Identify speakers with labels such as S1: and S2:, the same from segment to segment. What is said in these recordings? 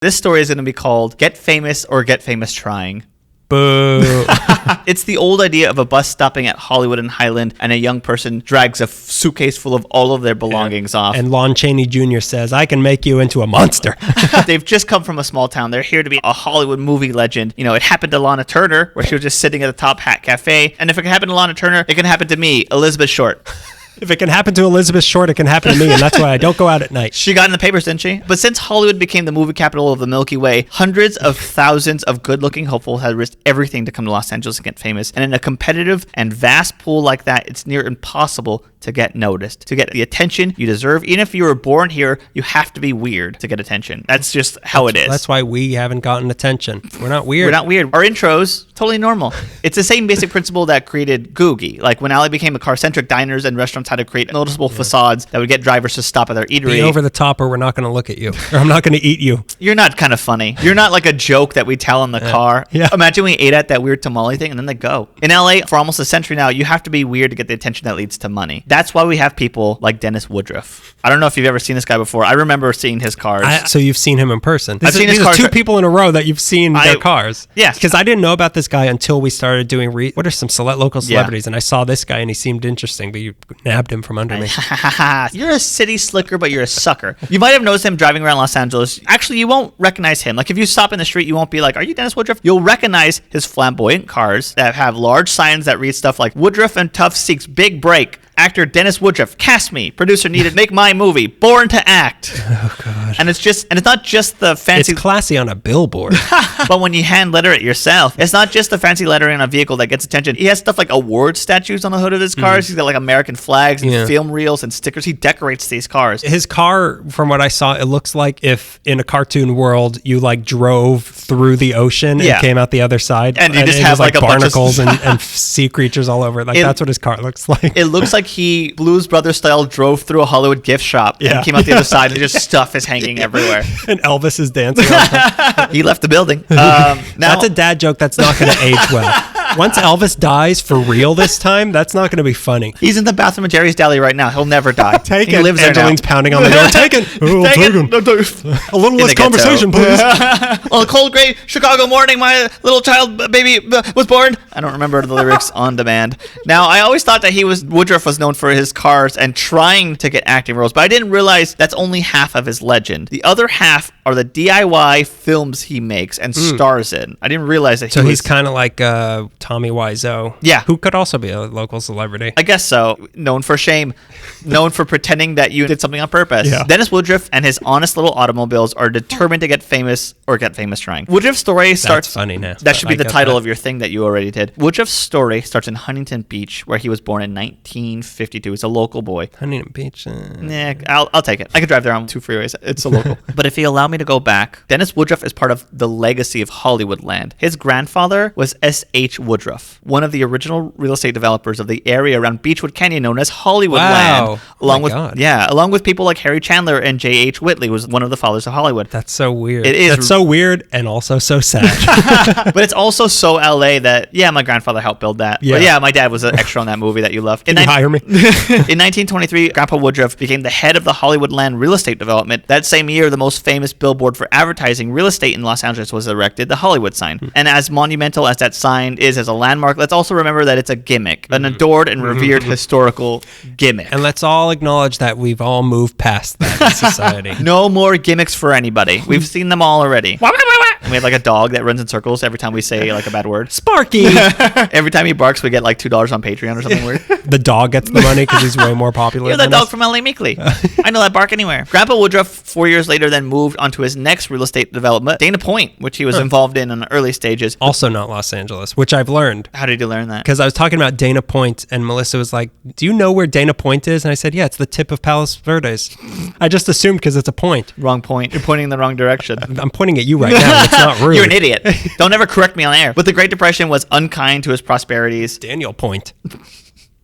S1: This story is going to be called Get Famous or Get Famous Trying.
S2: Boo.
S1: It's the old idea of a bus stopping at Hollywood and Highland, and a young person drags a suitcase full of all of their belongings off.
S2: And Lon Chaney Jr. says, I can make you into a monster.
S1: They've just come from a small town. They're here to be a Hollywood movie legend. You know, it happened to Lana Turner, where she was just sitting at the Top Hat Cafe. And if it can happen to Lana Turner, it can happen to me, Elizabeth Short.
S2: If it can happen to Elizabeth Short, it can happen to me, and that's why I don't go out at night.
S1: She got in the papers, didn't she? But since Hollywood became the movie capital of the Milky Way, hundreds of thousands of good-looking hopefuls had risked everything to come to Los Angeles and get famous. And in a competitive and vast pool like that, it's near impossible to get noticed, to get the attention you deserve. Even if you were born here, you have to be weird to get attention. That's just how it is.
S2: That's why we haven't gotten attention. We're not weird.
S1: We're not weird. Our intros, totally normal. It's the same basic principle that created Googie. Like when LA became a car-centric, diners and restaurants had to create noticeable facades that would get drivers to stop at their eatery.
S2: Be over the top or we're not going to look at you. Or I'm not going to eat you.
S1: You're not kind of funny. You're not like a joke that we tell in the car.
S2: Yeah.
S1: Imagine we ate at that weird tamale thing and then they go. In LA, for almost a century now, you have to be weird to get the attention that leads to money. That's why we have people like Dennis Woodruff. I don't know if you've ever seen this guy before. I remember seeing his cars.
S2: So you've seen him in person.
S1: I've seen his
S2: These
S1: cars.
S2: are two people in a row that you've seen their cars.
S1: Yeah.
S2: Because I didn't know about this guy until we started doing what are some local celebrities, and I saw this guy and he seemed interesting, but you nabbed him from under me.
S1: You're a city slicker, but you're a sucker. You might have noticed him driving around Los Angeles. Actually, you won't recognize him. Like if you stop in the street, you won't be like, are you Dennis Woodruff? You'll recognize his flamboyant cars that have large signs that read stuff like Woodruff and Tuff seeks big break. Actor Dennis Woodruff, cast me. Producer needed, make my movie. Born to act.
S2: Oh, God.
S1: And it's not just the fancy...
S2: It's classy on a billboard.
S1: But when you hand letter it yourself, it's not just the fancy lettering on a vehicle that gets attention. He has stuff like award statues on the hood of his cars. He's got like American flags and film reels and stickers. He decorates these cars.
S2: His car, from what I saw, it looks like if in a cartoon world you like drove through the ocean and came out the other side.
S1: And you just have like a
S2: barnacles and sea creatures all over it. Like that's what his car looks like.
S1: It looks like he Blues Brothers style drove through a Hollywood gift shop and came out the other side and just stuff is hanging everywhere.
S2: And Elvis is dancing on
S1: He left the building.
S2: That's a dad joke that's not going to age well. Once Elvis dies for real this time, that's not going to be funny.
S1: He's in the bathroom of Jerry's Deli right now. He'll never die.
S2: He lives there now. Angeline's pounding on the door. Take it. A little less conversation, please.
S1: On a cold, gray Chicago morning, my little child baby was born. I don't remember the lyrics on demand. Now, I always thought that Woodruff was known for his cars and trying to get acting roles, but I didn't realize that's only half of his legend. The other half are the DIY films he makes and stars in. I didn't realize that
S2: he's kind of like Tommy Wiseau.
S1: Yeah.
S2: Who could also be a local celebrity.
S1: I guess so. Known for shame. Known for pretending that you did something on purpose.
S2: Yeah.
S1: Dennis Woodruff and his honest little automobiles are determined to get famous or get famous trying. Woodruff's story starts...
S2: That's funny now.
S1: That should be the title of your thing that you already did. Woodruff's story starts in Huntington Beach, where he was born in 1952. He's a local boy.
S2: Huntington Beach?
S1: Yeah, I'll take it. I could drive there on 2 freeways. It's a local. But if you allow me to go back, Dennis Woodruff is part of the legacy of Hollywood land. His grandfather was S.H. Woodruff, one of the original real estate developers of the area around Beechwood Canyon known as Hollywood land. Along with people like Harry Chandler and J.H. Whitley, who was one of the fathers of Hollywood.
S2: That's so weird.
S1: It is.
S2: That's so weird and also so sad.
S1: But it's also so LA that, my grandfather helped build that.
S2: Yeah.
S1: But my dad was an extra on that movie that you loved.
S2: Can you hire me?
S1: In 1923, Grandpa Woodruff became the head of the Hollywood Land Real Estate Development. That same year, the most famous billboard for advertising real estate in Los Angeles was erected, the Hollywood sign. And as monumental as that sign is as a landmark, let's also remember that it's a gimmick, an adored and revered historical gimmick.
S2: And let's all acknowledge that we've all moved past that in society.
S1: No more gimmicks for anybody. We've seen them all already. We have like a dog that runs in circles every time we say like a bad word.
S2: Sparky!
S1: Every time he barks, we get like $2 on Patreon or something weird.
S2: The dog gets the money because he's way more popular.
S1: You're that dog from LA Meekley. I know that bark anywhere. Grandpa Woodruff, 4 years later, then moved onto his next real estate development, Dana Point, which he was involved in the early stages.
S2: Also not Los Angeles, which I've learned.
S1: How did you learn that?
S2: Because I was talking about Dana Point, and Melissa was like, do you know where Dana Point is? And I said, yeah, it's the tip of Palos Verdes. I just assumed because it's a point.
S1: Wrong point. You're pointing in the wrong direction.
S2: I'm pointing at you right now. It's not rude.
S1: You're an idiot. Don't ever correct me on air. But the Great Depression was unkind to his prosperities.
S2: Daniel Point.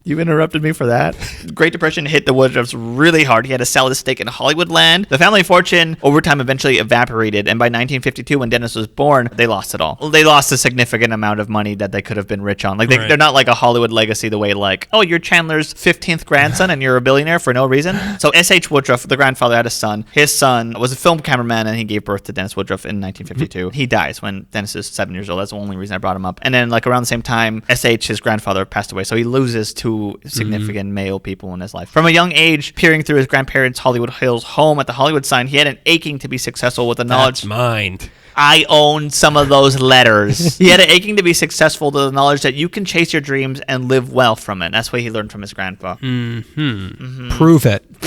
S1: You interrupted me for that. Great Depression hit the Woodruffs really hard. He had to sell his stake in Hollywood land. The family fortune over time eventually evaporated, and by 1952, when Dennis was born, they lost it all. They lost a significant amount of money that they could have been rich on. Like they're not like a Hollywood legacy the way like, oh, you're Chandler's 15th grandson and you're a billionaire for no reason. So S.H. Woodruff, the grandfather, had a son. His son was a film cameraman, and he gave birth to Dennis Woodruff in 1952. He dies when Dennis is 7 years old. That's the only reason I brought him up. And then like around the same time, S.H., his grandfather, passed away. So he loses two significant male people in his life. From a young age, peering through his grandparents' Hollywood Hills home at the Hollywood sign, he had an aching to be successful with the knowledge.
S2: That's mine.
S1: I own some of those letters. He had an aching to be successful to the knowledge that you can chase your dreams and live well from it. That's what he learned from his grandpa.
S2: Prove it.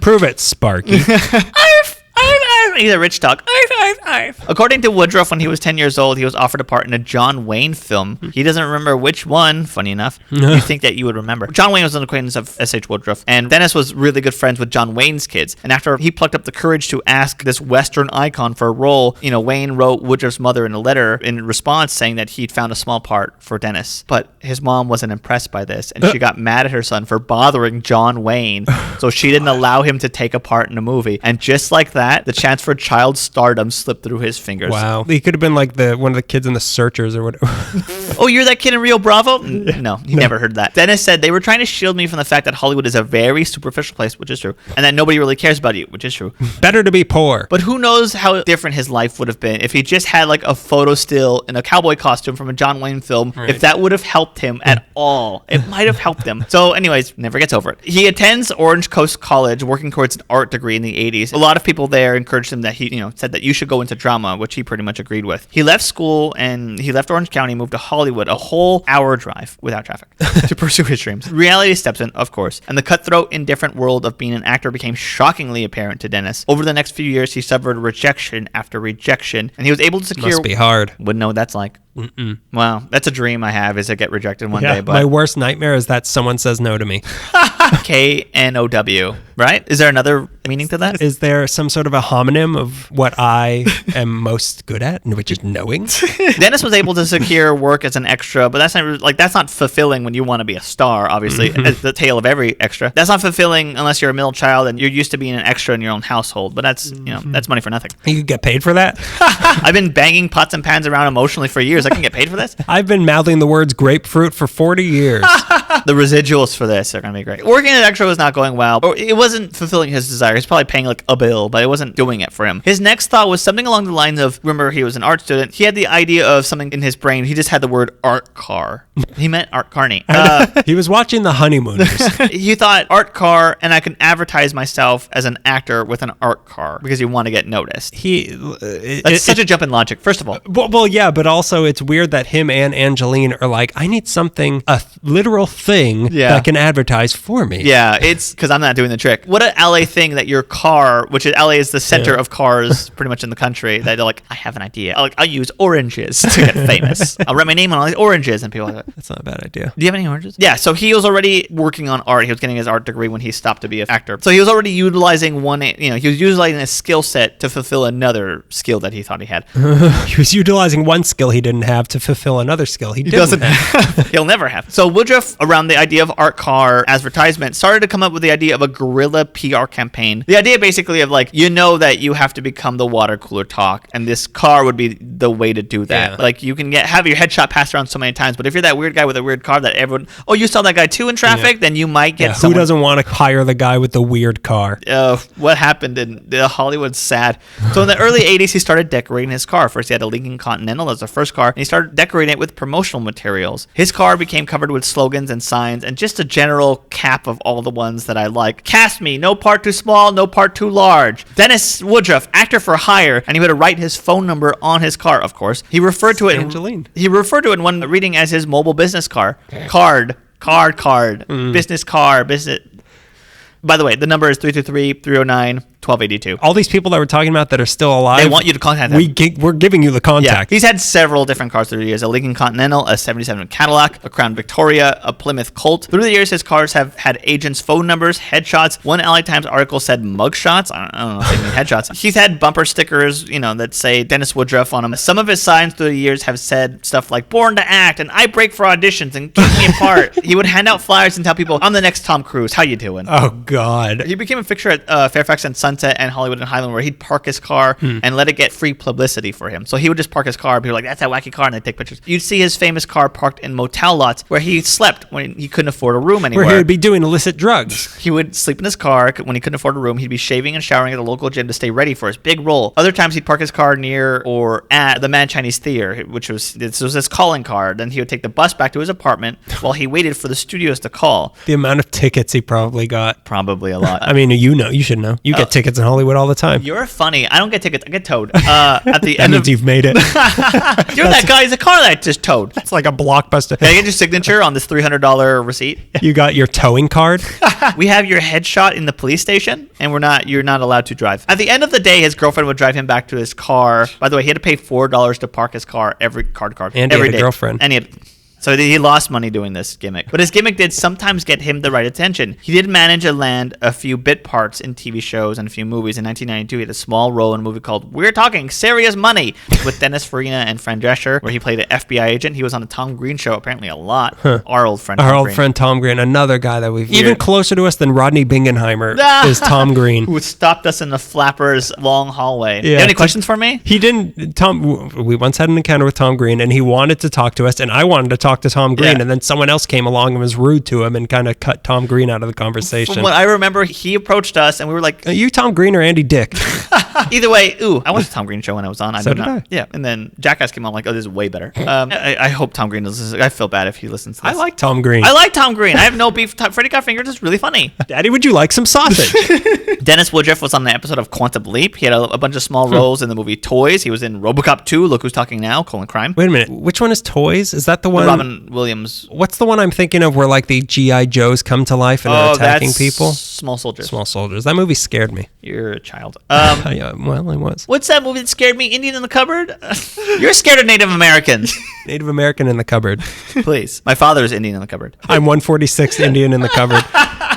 S2: Prove it, Sparky.
S1: He's a rich dog. According to Woodruff, when he was 10 years old, he was offered a part in a John Wayne film. He doesn't remember which one, funny enough. You'd think that you would remember. John Wayne was an acquaintance of S.H. Woodruff, and Dennis was really good friends with John Wayne's kids. And after he plucked up the courage to ask this Western icon for a role, Wayne wrote Woodruff's mother in a letter in response saying that he'd found a small part for Dennis. But his mom wasn't impressed by this, and she got mad at her son for bothering John Wayne, so she didn't allow him to take a part in a movie. And just like that, the chance for child stardom slipped through his fingers.
S2: Wow. He could have been like one of the kids in The Searchers or whatever.
S1: Oh, you're that kid in Rio Bravo? No, he never heard that. Dennis said, they were trying to shield me from the fact that Hollywood is a very superficial place, which is true, and that nobody really cares about you, which is true.
S2: Better to be poor.
S1: But who knows how different his life would have been if he just had like a photo still in a cowboy costume from a John Wayne film, if that would have helped him at all. It might have helped him. So anyways, never gets over it. He attends Orange Coast College, working towards an art degree in the 80s. A lot of people there encouraged him that he, said that you should go into drama, which he pretty much agreed with. He left school and he left Orange County, moved to Hollywood, a whole hour drive without traffic to pursue his dreams. Reality steps in, of course, and the cutthroat, indifferent world of being an actor became shockingly apparent to Dennis. Over the next few years, he suffered rejection after rejection, and he was able to secure...
S2: Must be hard.
S1: Wouldn't know what that's like. Well, that's a dream I have, is to get rejected one day. But
S2: my worst nightmare is that someone says no to me.
S1: KNOW, right? Is there another meaning to that?
S2: Is there some sort of a homonym of what I am most good at, which is knowing?
S1: Dennis was able to secure work as an extra, but that's not fulfilling when you want to be a star, obviously, as the tale of every extra. That's not fulfilling unless you're a middle child and you're used to being an extra in your own household, but that's, that's money for nothing.
S2: You get paid for that?
S1: I've been banging pots and pans around emotionally for years. I can get paid for this?
S2: I've been mouthing the words grapefruit for 40 years.
S1: The residuals for this are going to be great. Working as an extra was not going well, or it wasn't fulfilling his desire. He's probably paying like a bill, but it wasn't doing it for him. His next thought was something along the lines of, remember, he was an art student. He had the idea of something in his brain. He just had the word art car. He meant Art Carney.
S2: He was watching The Honeymooners.
S1: He thought art car, and I can advertise myself as an actor with an art car because you want to get noticed. That's such a jump in logic, first of all.
S2: Well, yeah, but also it's weird that him and Angeline are like, I need something, a literal thing that can advertise for me.
S1: Yeah, it's because I'm not doing the trick. What an LA thing that your car, which is LA is the center of cars pretty much in the country, that they're like, I have an idea. I'll use oranges to get famous. I'll write my name on all these oranges, and people are like,
S2: that's not a bad idea.
S1: Do you have any oranges? Yeah, so he was already working on art. He was getting his art degree when he stopped to be an actor. So he was already utilizing he was utilizing a skill set to fulfill another skill that he thought he had.
S2: He was utilizing one skill he didn't have to fulfill another skill he doesn't have.
S1: He'll never have. So Woodruff, around the idea of art car advertisement, started to come up with the idea of a guerrilla PR campaign. The idea basically of like, that you have to become the water cooler talk, and this car would be the way to do that. Yeah. Like you can have your headshot passed around so many times, but if you're that weird guy with a weird car that everyone, you saw that guy too in traffic, then you might get someone.
S2: Who doesn't want to hire the guy with the weird car?
S1: What happened in Hollywood's sad. So in the early 80s, he started decorating his car. First, he had a Lincoln Continental as the first car, and he started decorating it with promotional materials. His car became covered with slogans and signs, and just a general cap of all the ones that I like. Cast me, no part too small, no part too large. Dennis Woodruff, actor for hire, and he would write his phone number on his car, of course. He referred to it in one reading as his mobile business car. Card. Business car, business. By the way, the number is 323-309. 1282.
S2: All these people that we're talking about that are still alive,
S1: They want you to contact them.
S2: We're giving you the
S1: Yeah,
S2: contact.
S1: he's had several different cars through the years: a Lincoln Continental, a '77 Cadillac, a Crown Victoria, a Plymouth Colt. Through the years, his cars have had agents' phone numbers, headshots. One LA Times article said mugshots. I don't know if they mean headshots. He's had bumper stickers, that say Dennis Woodruff on them. Some of his signs through the years have said stuff like "Born to Act" and "I break for auditions" and "Keep me apart." He would hand out flyers and tell people, "I'm the next Tom Cruise. How you doing?"
S2: Oh, God.
S1: He became a fixture at Fairfax and Sunset and Hollywood and Highland, where he'd park his car and let it get free publicity for him. So he would just park his car, and people were like, "That's a wacky car," and they'd take pictures. You'd see his famous car parked in motel lots where he slept when he couldn't afford a room anywhere.
S2: Where he would be doing illicit drugs.
S1: He would sleep in his car when he couldn't afford a room. He'd be shaving and showering at the local gym to stay ready for his big role. Other times he'd park his car near or at the Mad Chinese Theater, this was his calling card. Then he would take the bus back to his apartment while he waited for the studios to call.
S2: The amount of tickets he probably got.
S1: Probably a lot.
S2: I mean, you should know. You get tickets in Hollywood all the time.
S1: You're funny. I don't get tickets. I get towed. At the
S2: That
S1: end
S2: means you've made it.
S1: you're that guy's a car that I just towed.
S2: It's like a Blockbuster.
S1: Can I get your signature on this $300 receipt?
S2: You got your towing card?
S1: We have your headshot in the police station, and you're not allowed to drive. At the end of the day, his girlfriend would drive him back to his car. By the way, he had to pay $4 to park his car every card.
S2: And
S1: every
S2: he had a
S1: day.
S2: girlfriend.
S1: And so he lost money doing this gimmick. But his gimmick did sometimes get him the right attention. He did manage to land a few bit parts in TV shows and a few movies. In 1992, he had a small role in a movie called We're Talking Serious Money with Dennis Farina and Fran Drescher, where he played an FBI agent. He was on the Tom Green show apparently a lot. Our old friend
S2: Tom Green, another guy that we've... Even closer to us than Rodney Bingenheimer is Tom Green.
S1: Who stopped us in the Flappers long hallway.
S2: Yeah,
S1: You have any questions for me?
S2: He didn't... We once had an encounter with Tom Green, and he wanted to talk to us, and I wanted to talk to Tom Green,
S1: Yeah.
S2: and then someone else came along and was rude to him and kind of cut Tom Green out of the conversation.
S1: From what I remember, he approached us and we were like,
S2: Are you Tom Green or Andy Dick?
S1: either way, I watched the Tom Green show when I was on.
S2: So did I.
S1: Yeah, and then Jackass came on. I'm like, oh, this is way better. I hope Tom Green listens. I feel bad if he listens to this.
S2: I like Tom Green.
S1: I like Tom Green. I have no beef. Freddy Got Fingered is really funny.
S2: Daddy, would you like some sausage?
S1: Dennis Woodruff was on the episode of Quantum Leap. He had a bunch of small roles in the movie Toys. He was in RoboCop 2, Look Who's Talking Now, Crime.
S2: Wait a minute. Which one is Toys? Is that the one?
S1: Robin Williams.
S2: What's the one I'm thinking of where like the G.I. Joes come to life and are attacking
S1: that's
S2: people?
S1: Small Soldiers.
S2: Small Soldiers. That movie scared me.
S1: You're a child.
S2: Yeah, well, I was.
S1: What's that movie that scared me? Indian in the Cupboard? You're scared of Native Americans.
S2: Native American in the cupboard.
S1: Please. My father is Indian in the Cupboard.
S2: I'm 146th Indian in the cupboard.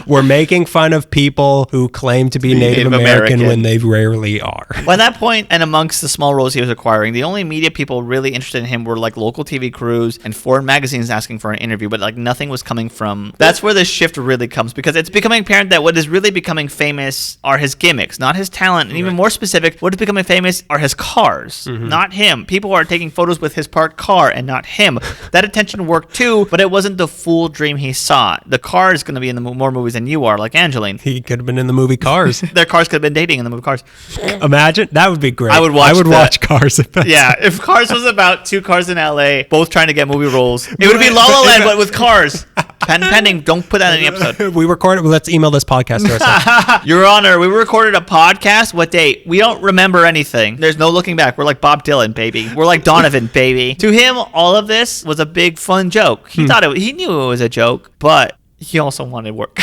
S2: We're making fun of people who claim to be Native American when they rarely are.
S1: By that point, and amongst the small roles he was acquiring, the only media people really interested in him were like local TV crews and foreign magazines asking for an interview, but like nothing was coming from. That's where the shift really comes, because it's becoming apparent that what is really becoming famous are his gimmicks, not his talent. And even more specific, what is becoming famous are his cars, not him. People are taking photos with his parked car and not him. That attention worked too, but it wasn't the full dream he saw. The car is going to be in the more movies than you are, like Angeline.
S2: He could have been in the movie Cars.
S1: Their cars could have been dating in the movie Cars.
S2: Imagine. That would be great.
S1: I would watch
S2: Cars.
S1: Yeah, if Cars was about two cars in LA, both trying to get movie roles, it would be La La Land, but with cars. Patent pending. Don't put that in the episode.
S2: We recorded. Let's email this podcast to ourselves.
S1: Your Honor, we recorded a podcast. What date? We don't remember anything. There's no looking back. We're like Bob Dylan, baby. We're like Donovan, baby. To him, all of this was a big fun joke. He he knew it was a joke, but he also wanted work.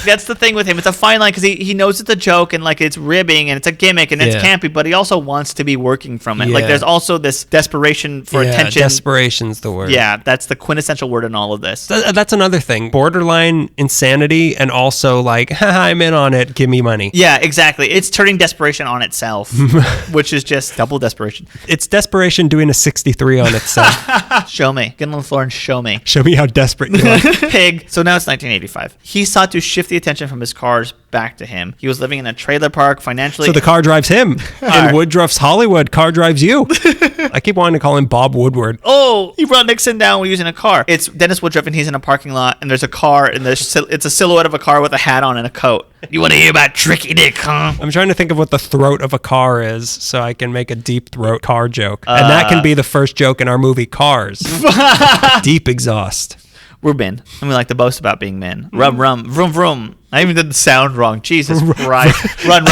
S1: That's the thing with him. It's a fine line because he knows it's a joke and like it's ribbing and it's a gimmick and it's campy, but he also wants to be working from it. Like there's also this desperation for attention.
S2: Desperation's the word.
S1: Yeah, that's the quintessential word in all of this.
S2: That's another thing. Borderline insanity and also like, I'm in on it. Give me money.
S1: Yeah, exactly. It's turning desperation on itself, which is just double desperation.
S2: It's desperation doing a 63 on itself.
S1: Show me. Get on the floor and show me.
S2: Show me how desperate you are.
S1: Pig. So now it's 1985. He sought to shift the attention from his cars back to him. He was living in a trailer park financially.
S2: So the car drives him. In Woodruff's Hollywood, car drives you. I keep wanting to call him Bob Woodward.
S1: Oh, he brought Nixon down using a car. It's Dennis Woodruff and he's in a parking lot and there's a car and it's a silhouette of a car with a hat on and a coat. You want to hear about Tricky Dick, huh?
S2: I'm trying to think of what the throat of a car is so I can make a deep throat car joke. And that can be the first joke in our movie Cars. Deep exhaust.
S1: We're men, and we like to boast about being men. Rum, rum, vroom, vroom. I even did the sound wrong. Jesus Christ. Run.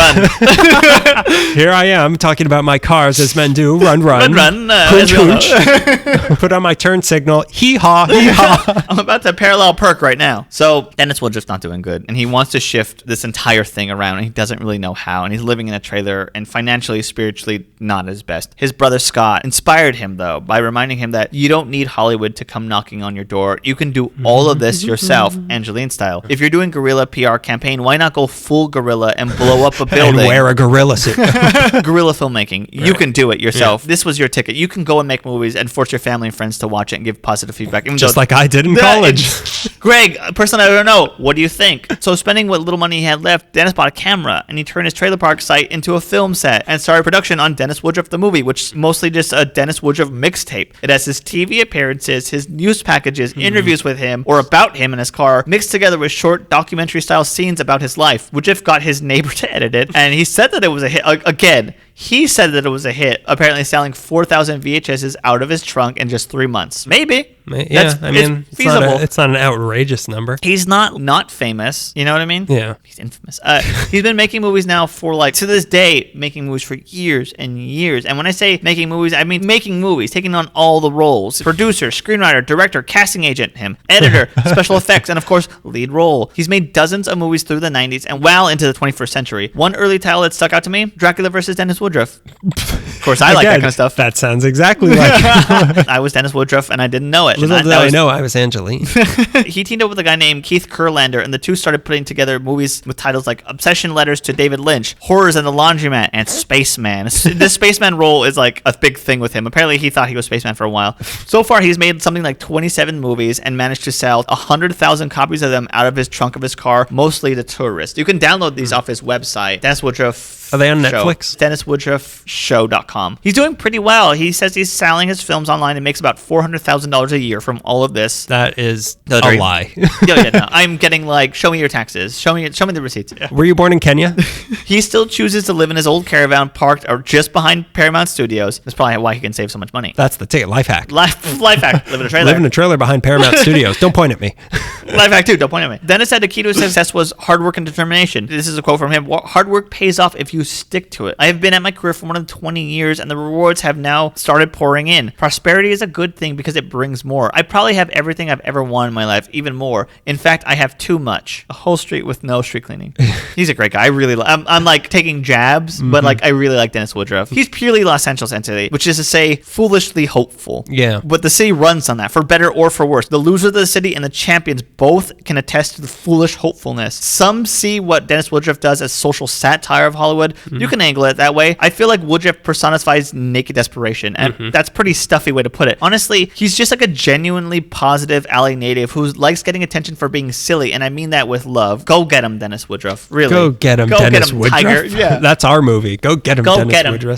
S2: Here I am talking about my cars as men do. Run.
S1: Run.
S2: Hooch, hooch. Put on my turn signal. Hee-haw, hee-haw.
S1: I'm about to parallel perk right now. So Dennis Woodruff's not doing good, and he wants to shift this entire thing around, and he doesn't really know how, and he's living in a trailer, and financially, spiritually, not his best. His brother Scott inspired him, though, by reminding him that you don't need Hollywood to come knocking on your door. You can do all of this yourself, Angeline style. If you're doing guerrilla PR campaign, why not go full guerrilla and blow up a building?
S2: And wear a gorilla suit.
S1: Guerrilla filmmaking. You can do it yourself. Yeah. This was your ticket. You can go and make movies and force your family and friends to watch it and give positive feedback.
S2: Just like I did in college.
S1: Greg, a person I don't know, what do you think? So spending what little money he had left, Dennis bought a camera and he turned his trailer park site into a film set and started production on Dennis Woodruff the movie, which is mostly just a Dennis Woodruff mixtape. It has his TV appearances, his news packages, interviews with him or about him in his car, mixed together with short documentary style scenes about his life. Woodruff got his neighbor to edit it, and he said that it was a hit. Again, he said that it was a hit, apparently selling 4,000 VHSs out of his trunk in just 3 months. Maybe.
S2: Yeah, I mean, it's feasible. It's not an outrageous number.
S1: He's not famous. You know what I mean?
S2: Yeah.
S1: He's infamous. He's been making movies now for to this day, making movies for years and years. And when I say making movies, I mean making movies, taking on all the roles. Producer, screenwriter, director, casting agent, editor, special effects, and of course, lead role. He's made dozens of movies through the 90s and well into the 21st century. One early title that stuck out to me, Dracula vs. Dennis Woodruff. Of course, I like that kind of stuff.
S2: That sounds exactly like
S1: I was Dennis Woodruff, and I didn't know it.
S2: Little did I know I was Angeline.
S1: He teamed up with a guy named Keith Kurlander, and the two started putting together movies with titles like Obsession Letters to David Lynch, Horrors and the Laundromat, and Spaceman. The Spaceman role is like a big thing with him. Apparently, he thought he was Spaceman for a while. So far, he's made something like 27 movies and managed to sell 100,000 copies of them out of his trunk of his car, mostly to tourists. You can download these off his website, Dennis Woodruff.
S2: Are they on Netflix?
S1: DennisWoodruffShow.com. He's doing pretty well. He says he's selling his films online and makes about $400,000 a year from all of this.
S2: That is a lie.
S1: No. I'm getting show me your taxes. Show me the receipts. Yeah.
S2: Were you born in Kenya?
S1: He still chooses to live in his old caravan parked just behind Paramount Studios. That's probably why he can save so much money.
S2: That's the ticket. Life hack.
S1: Life hack. Live in a trailer.
S2: Live in a trailer behind Paramount Studios. Don't point at me.
S1: Life hack too. Don't point at me. Dennis said the key to his success was hard work and determination. This is a quote from him. Hard work pays off if you stick to it. I have been at my career for more than 20 years and the rewards have now started pouring in. Prosperity is a good thing because it brings more. I probably have everything I've ever wanted in my life, even more. In fact, I have too much. A whole street with no street cleaning. He's a great guy. I really I'm taking jabs, but I really like Dennis Woodruff. He's purely Los Angeles entity, which is to say foolishly hopeful.
S2: Yeah.
S1: But the city runs on that, for better or for worse. The losers of the city and the champions both can attest to the foolish hopefulness. Some see what Dennis Woodruff does as social satire of Hollywood. You can angle it that way. I feel like Woodruff personifies naked desperation, and that's a pretty stuffy way to put it. Honestly, he's just a genuinely positive LA native who likes getting attention for being silly, and I mean that with love. Go get him, Dennis Woodruff. Really.
S2: Go get him, Dennis Woodruff.
S1: Tiger. Yeah.
S2: That's our movie. Go get him, Dennis Woodruff.